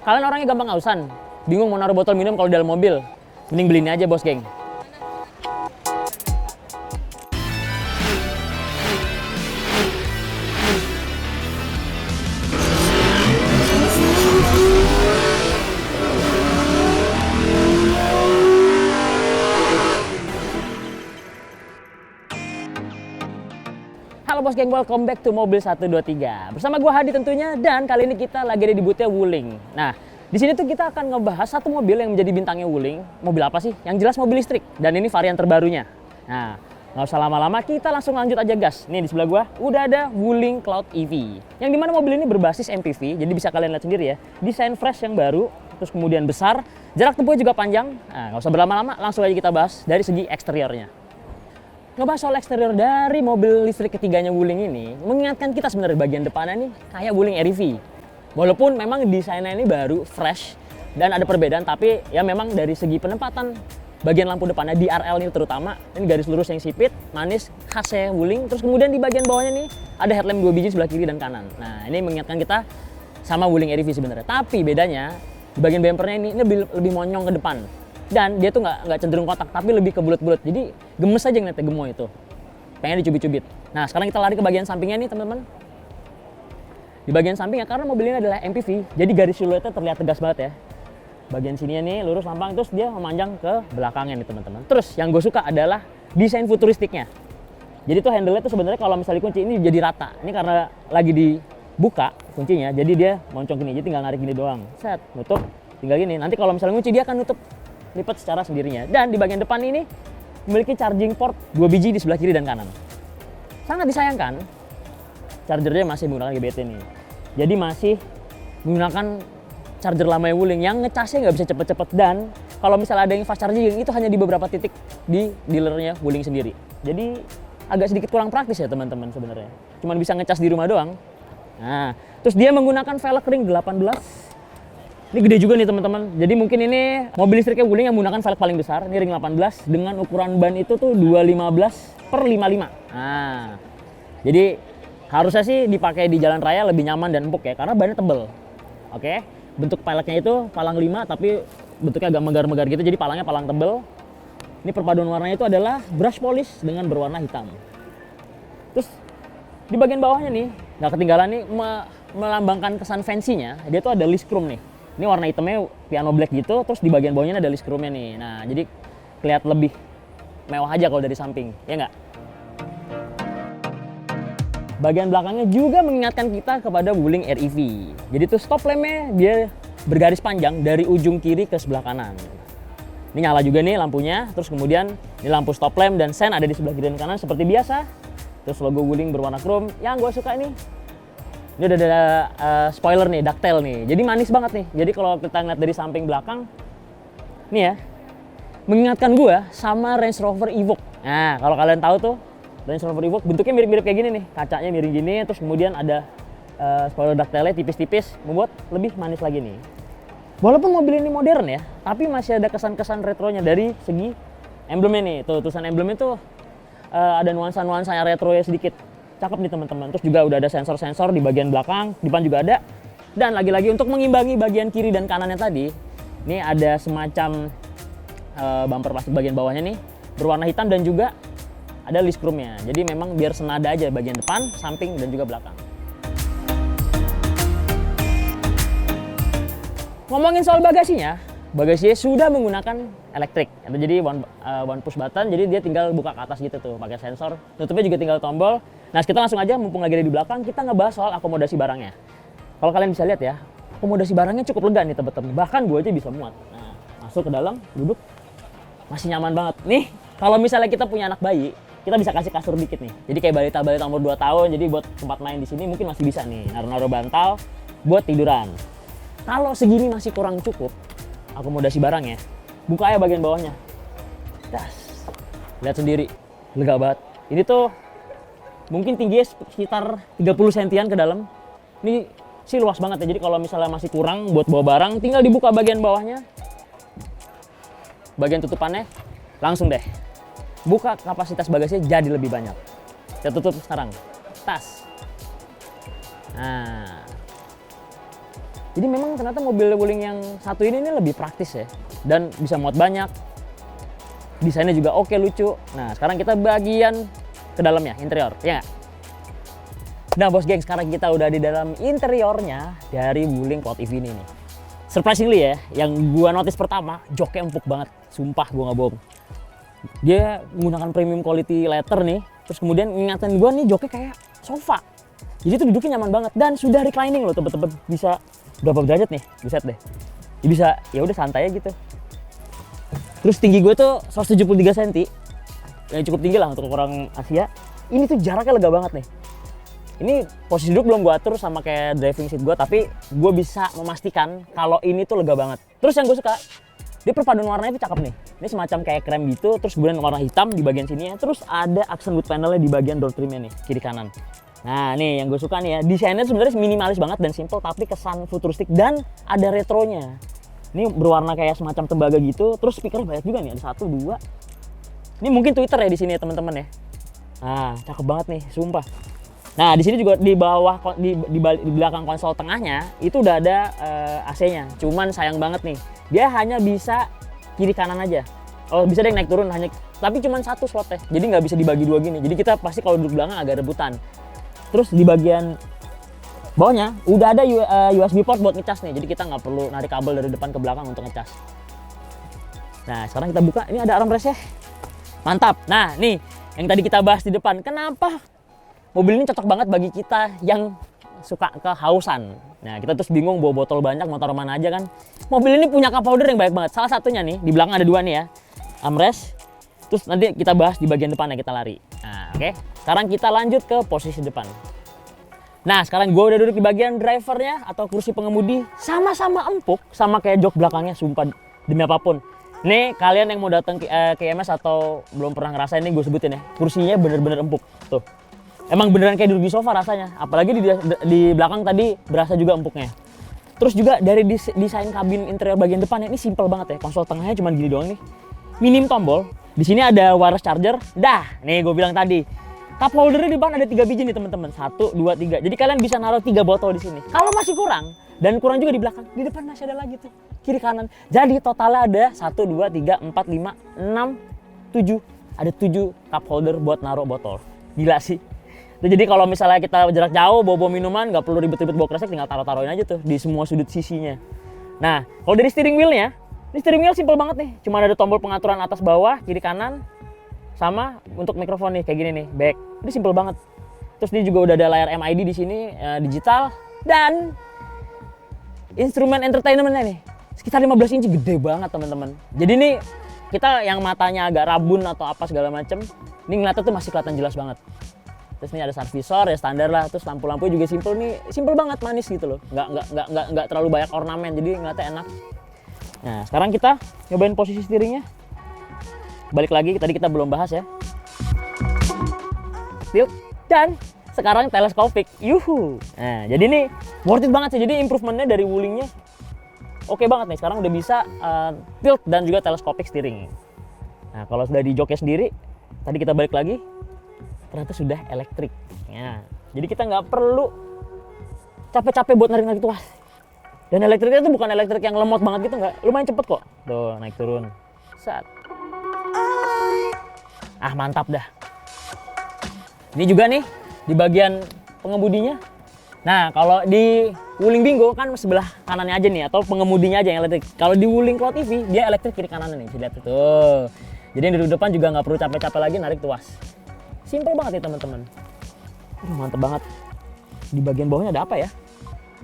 Kalian orangnya gampang ausan, bingung mau naruh botol minum kalau di dalam mobil, mending beli ini aja bos geng. Halo bos geng, welcome back to Mobil 123. Bersama gua Hadi tentunya, dan kali ini kita lagi ada di booth-nya Wuling. Nah, di sini tuh kita akan ngebahas satu mobil yang menjadi bintangnya Wuling. Mobil apa sih? Yang jelas mobil listrik, dan ini varian terbarunya. Nah, nggak usah lama-lama, kita langsung lanjut aja gas. Nih di sebelah gua udah ada Wuling Cloud EV. Yang dimana mobil ini berbasis MPV, jadi bisa kalian lihat sendiri ya. Desain fresh yang baru, terus kemudian besar, jarak tempuhnya juga panjang. Nah, nggak usah berlama-lama, langsung aja kita bahas dari segi eksteriornya. Ngebahas soal eksterior dari mobil listrik ketiganya Wuling ini mengingatkan kita sebenarnya bagian depannya nih kayak Wuling REV. Walaupun memang desainnya ini baru, fresh, dan ada perbedaan, tapi ya memang dari segi penempatan bagian lampu depannya DRL ini terutama, ini garis lurus yang sipit, manis, khasnya Wuling. Terus kemudian di bagian bawahnya nih ada headlamp 2 biji sebelah kiri dan kanan. Nah, ini mengingatkan kita sama Wuling REV sebenarnya. Tapi bedanya di bagian bumpernya ini lebih monyong ke depan. Dan dia tuh nggak cenderung kotak, tapi lebih ke bulat-bulat. Jadi gemes aja ngeliatnya gemoy itu. Pengen dicubit-cubit. Nah, sekarang kita lari ke bagian sampingnya nih teman-teman. Di bagian sampingnya, karena mobil ini adalah MPV, jadi garis siluetnya terlihat tegas banget ya. Bagian sininya nih lurus lampang, terus dia memanjang ke belakangnya nih teman-teman. Terus yang gue suka adalah desain futuristiknya. Jadi tuh handle-nya tuh sebenarnya kalau misalnya dikunci ini jadi rata. Ini karena lagi dibuka kuncinya, jadi dia moncong gini. Jadi tinggal narik gini doang. Set, nutup, tinggal gini. Nanti kalau misalnya kunci dia akan nutup lipat secara sendirinya. Dan di bagian depan ini memiliki charging port 2 biji di sebelah kiri dan kanan. Sangat disayangkan chargernya masih menggunakan GBT nih. Jadi masih menggunakan charger lama Wuling yang ngecasnya nggak bisa cepet-cepet, dan kalau misalnya ada yang fast charging itu hanya di beberapa titik di dealernya Wuling sendiri. Jadi agak sedikit kurang praktis ya teman-teman sebenarnya. Cuman bisa ngecas di rumah doang. Nah, terus dia menggunakan velg ring 18. Ini gede juga nih teman-teman. Jadi mungkin ini mobil listriknya Wuling yang menggunakan velg paling besar. Ini ring 18 dengan ukuran ban itu tuh 215/55. Nah, jadi harusnya sih dipakai di jalan raya lebih nyaman dan empuk ya, karena bannya tebel. Oke, bentuk peleknya itu palang 5 tapi bentuknya agak megar-megar gitu. Jadi palangnya palang tebel. Ini perpaduan warnanya itu adalah brush polish dengan berwarna hitam. Terus di bagian bawahnya nih, nggak ketinggalan nih melambangkan kesan fancy-nya. Dia tuh ada list chrome nih. Ini warna hitamnya piano black gitu, terus di bagian bawahnya ada list chrome-nya nih. Nah, jadi kelihatan lebih mewah aja kalau dari samping, ya nggak? Bagian belakangnya juga mengingatkan kita kepada Wuling REV. Jadi tuh stop lamp-nya dia bergaris panjang dari ujung kiri ke sebelah kanan. Ini nyala juga nih lampunya, terus kemudian ini lampu stop lamp dan sen ada di sebelah kiri dan kanan seperti biasa. Terus logo Wuling berwarna chrome. Yang gue suka ini udah ada spoiler nih, ducktail nih. Jadi manis banget nih. Jadi kalau kita ngeliat dari samping belakang, nih ya, mengingatkan gue sama Range Rover Evoque. Nah, kalau kalian tahu tuh, Range Rover Evoque bentuknya mirip-mirip kayak gini nih. Kacanya miring gini, terus kemudian ada spoiler ducktailnya tipis-tipis, membuat lebih manis lagi nih. Walaupun mobil ini modern ya, tapi masih ada kesan-kesan retronya dari segi emblemnya nih. Tuh, tulisan emblemnya tuh ada nuansa-nuansa retro ya sedikit. Cakep nih teman-teman. Terus juga udah ada sensor-sensor di bagian belakang, depan juga ada. Dan lagi-lagi untuk mengimbangi bagian kiri dan kanannya tadi, ini ada semacam bumper plastik bagian bawahnya nih berwarna hitam dan juga ada list chrome-nya. Jadi memang biar senada aja bagian depan, samping dan juga belakang. Ngomongin soal bagasinya sudah menggunakan elektrik. Jadi one push button, jadi dia tinggal buka ke atas gitu tuh, pakai sensor. Tutupnya juga tinggal tombol. Nah, kita langsung aja, mumpung lagi ada di belakang, kita ngebahas soal akomodasi barangnya. Kalau kalian bisa lihat ya, akomodasi barangnya cukup lega nih teman-teman. Bahkan gue aja bisa muat. Nah, masuk ke dalam, duduk, masih nyaman banget. Nih, kalau misalnya kita punya anak bayi, kita bisa kasih kasur dikit nih. Jadi kayak balita-balita umur 2 tahun, jadi buat tempat main di sini mungkin masih bisa nih. Naruh-naruh bantal buat tiduran. Kalau segini masih kurang cukup akomodasi barangnya, buka aja bagian bawahnya. Das. Lihat sendiri, lega banget. Ini tuh mungkin tingginya sekitar 30 sentian ke dalam. Ini sih luas banget ya. Jadi kalau misalnya masih kurang buat bawa barang, tinggal dibuka bagian bawahnya. Bagian tutupannya langsung deh. Buka kapasitas bagasinya jadi lebih banyak. Kita tutup sekarang. Tas. Nah. Jadi memang ternyata mobil Wuling yang satu ini lebih praktis ya, dan bisa muat banyak. Desainnya juga oke, lucu. Nah sekarang kita bagian ke dalamnya, interior, ya nggak? Nah bos geng, sekarang kita udah di dalam interiornya dari Wuling Cloud EV ini nih. Surprisingly ya, yang gua notice pertama, joknya empuk banget. Sumpah gua nggak bohong. Dia menggunakan premium quality leather nih, terus kemudian ngingatin gua nih joknya kayak sofa. Jadi tuh duduknya nyaman banget dan sudah reclining loh, tebet-tebet bisa berapa derajat nih, buset deh. Dia bisa ya udah santai aja gitu. Terus tinggi gue tuh 173 cm, yang cukup tinggi lah untuk orang Asia. Ini tuh jaraknya lega banget nih. Ini posisi duduk belum gue atur sama kayak driving seat gue, tapi gue bisa memastikan kalau ini tuh lega banget. Terus yang gue suka, dia perpaduan warnanya tuh cakep nih. Ini semacam kayak krem gitu, terus kemudian warna hitam di bagian sini ya. Terus ada accent wood panelnya di bagian door trimnya nih, kiri kanan. Nah nih yang gue suka nih ya, desainnya sebenarnya minimalis banget dan simple, tapi kesan futuristik dan ada retronya. Ini berwarna kayak semacam tembaga gitu, terus speakernya banyak juga nih, ada 1, 2. Ini mungkin Twitter ya di sini ya teman-teman ya. Nah cakep banget nih, sumpah. Nah di sini juga di bawah di belakang konsol tengahnya itu udah ada AC-nya. Cuman sayang banget nih, dia hanya bisa kiri kanan aja. Oh bisa deh naik turun hanya, tapi cuman 1 slotnya. Jadi nggak bisa dibagi 2 gini. Jadi kita pasti kalau duduk belakang agak rebutan. Terus di bagian bawahnya udah ada USB port buat ngecas nih, jadi kita nggak perlu narik kabel dari depan ke belakang untuk ngecas. Nah sekarang kita buka, ini ada armrest ya, mantap. Nah nih yang tadi kita bahas di depan, kenapa mobil ini cocok banget bagi kita yang suka kehausan. Nah kita terus bingung bawa botol banyak, mau taruh mana aja kan. Mobil ini punya cup holder yang banyak banget, salah satunya nih di belakang ada 2 nih ya, armrest. Terus nanti kita bahas di bagian depannya, kita lari. Nah oke, sekarang kita lanjut ke posisi depan. Nah sekarang gue udah duduk di bagian drivernya atau kursi pengemudi, sama-sama empuk, sama kayak jok belakangnya, sumpah demi apapun. Nih kalian yang mau datang ke IMS atau belum pernah ngerasain, ini gue sebutin ya, kursinya bener-bener empuk tuh. Emang beneran kayak duduk di sofa rasanya, apalagi di belakang tadi berasa juga empuknya. Terus juga dari desain kabin interior bagian depannya ini simple banget ya, konsol tengahnya cuma gini doang nih, minim tombol. Di sini ada wireless charger. Dah, nih gue bilang tadi. Cup holdernya di depan ada 3 biji nih teman-teman. 1, 2, 3. Jadi kalian bisa naruh 3 botol di sini. Kalau masih kurang dan kurang juga di belakang, di depan masih ada lagi tuh, kiri kanan. Jadi totalnya ada 1, 2, 3, 4, 5, 6, 7. Ada 7 cup holder buat naruh botol. Gila sih. Jadi kalau misalnya kita jarak jauh bawa minuman, nggak perlu ribet-ribet bawa kresek, tinggal taruh-taruhin aja tuh di semua sudut sisinya. Nah, kalau dari steering wheelnya, ini steering wheel simple banget nih. Cuma ada tombol pengaturan atas bawah, kiri kanan, sama untuk mikrofon nih kayak gini nih, back. Ini simple banget. Terus dia juga udah ada layar MID di sini, digital, dan instrumen entertainmentnya nih sekitar 15 inci, gede banget teman-teman. Jadi nih kita yang matanya agak rabun atau apa segala macem, ini ngeliatnya tuh masih kelihatan jelas banget. Terus ini ada sun visor ya standar lah, terus lampu-lampunya juga simple nih, simple banget, manis gitu loh, nggak terlalu banyak ornamen, jadi ngeliatnya enak. Nah sekarang kita nyobain posisi steeringnya. Balik lagi, tadi kita belum bahas ya. Tilt, dan sekarang teleskopik. Yuhu. Nah jadi ini worth it banget sih, jadi improvementnya dari Wulingnya oke banget nih. Sekarang udah bisa tilt dan juga teleskopik steering. Nah kalau sudah di joknya sendiri, tadi kita balik lagi, ternyata sudah elektrik. Nah, jadi kita nggak perlu capek-capek buat narik-narik tuas. Dan elektriknya itu bukan elektrik yang lemot banget gitu, nggak, lumayan cepet kok. Tuh naik turun. Set. Ah mantap dah. Ini juga nih di bagian pengemudinya. Nah kalau di Wuling Bingo kan sebelah kanannya aja nih, atau pengemudinya aja yang elektrik. Kalau di Wuling Cloud EV dia elektrik kiri kanannya nih, bisa lihat tuh. Jadi yang di depan juga nggak perlu capek-capek lagi narik tuas. Simple banget nih teman-teman. Mantep banget. Di bagian bawahnya ada apa ya?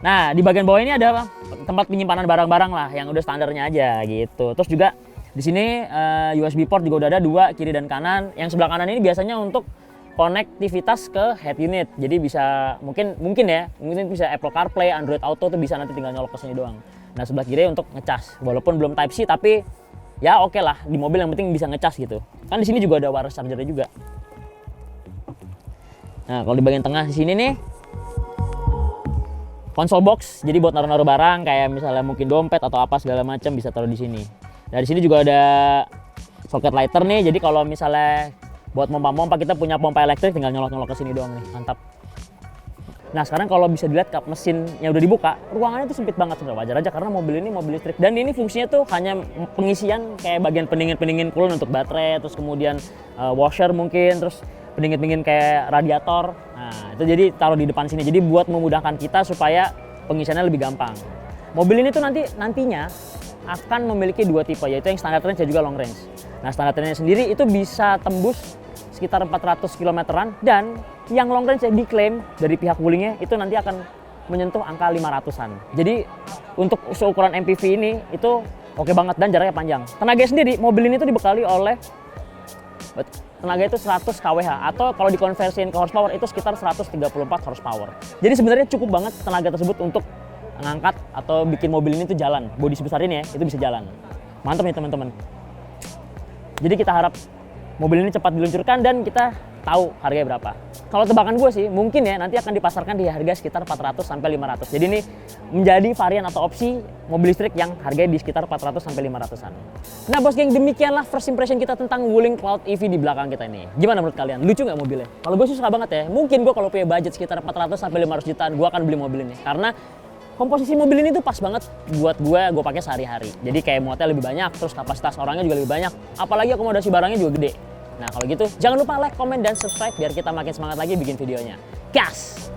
Nah di bagian bawah ini ada tempat penyimpanan barang-barang lah yang udah standarnya aja gitu. Terus juga di sini USB port juga udah ada 2 kiri dan kanan. Yang sebelah kanan ini biasanya untuk konektivitas ke head unit. Jadi bisa mungkin bisa Apple CarPlay, Android Auto tuh bisa nanti tinggal nyolok ke sini doang. Nah sebelah kiri untuk ngecas. Walaupun belum Type C tapi ya oke lah, di mobil yang penting bisa ngecas gitu. Kan di sini juga ada wireless charger-nya juga. Nah kalau di bagian tengah di sini nih console box, jadi buat naruh-naruh barang kayak misalnya mungkin dompet atau apa segala macam bisa taruh di sini. Dari sini juga ada socket lighter nih, jadi kalau misalnya buat pompa-pompa kita punya pompa elektrik tinggal nyolok-nyolok ke sini doang nih, mantap. Nah sekarang kalau bisa dilihat kap mesinnya udah dibuka, ruangannya tuh sempit banget sebenarnya, wajar aja karena mobil ini mobil listrik. Dan ini fungsinya tuh hanya pengisian kayak bagian pendingin coolant untuk baterai, terus kemudian washer mungkin, terus pendingin kayak radiator. Nah itu jadi taruh di depan sini, jadi buat memudahkan kita supaya pengisiannya lebih gampang. Mobil ini tuh nantinya akan memiliki dua tipe, yaitu yang standard range dan juga long range. Nah standard range sendiri itu bisa tembus sekitar 400 km-an, dan yang long range yang diklaim dari pihak Wulingnya itu nanti akan menyentuh angka 500-an. Jadi untuk seukuran MPV ini itu oke banget dan jaraknya panjang. Tenaga sendiri, mobil ini tuh dibekali oleh tenaga itu 100 kWh, atau kalau dikonversiin ke horsepower itu sekitar 134 horsepower. Jadi sebenarnya cukup banget tenaga tersebut untuk ngangkat atau bikin mobil ini tuh jalan. Bodi sebesar ini ya, itu bisa jalan. Mantap nih teman-teman. Jadi kita harap mobil ini cepat diluncurkan dan kita tahu harganya berapa. Kalau tebakan gue sih, mungkin ya nanti akan dipasarkan di harga sekitar 400 sampai 500. Jadi ini menjadi varian atau opsi mobil listrik yang harganya di sekitar 400 sampai 500-an. Nah bos geng, demikianlah first impression kita tentang Wuling Cloud EV di belakang kita ini. Gimana menurut kalian? Lucu nggak mobilnya? Kalau gue sih suka banget ya. Mungkin gue kalau punya budget sekitar 400 sampai 500 jutaan, gue akan beli mobil ini. Karena komposisi mobil ini tuh pas banget buat gue pakai sehari-hari. Jadi kayak muatnya lebih banyak, terus kapasitas orangnya juga lebih banyak. Apalagi akomodasi barangnya juga gede. Nah kalau gitu, jangan lupa like, komen, dan subscribe biar kita makin semangat lagi bikin videonya. Gas!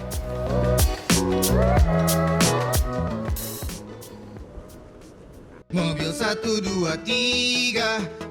Mobil 1, 2, 3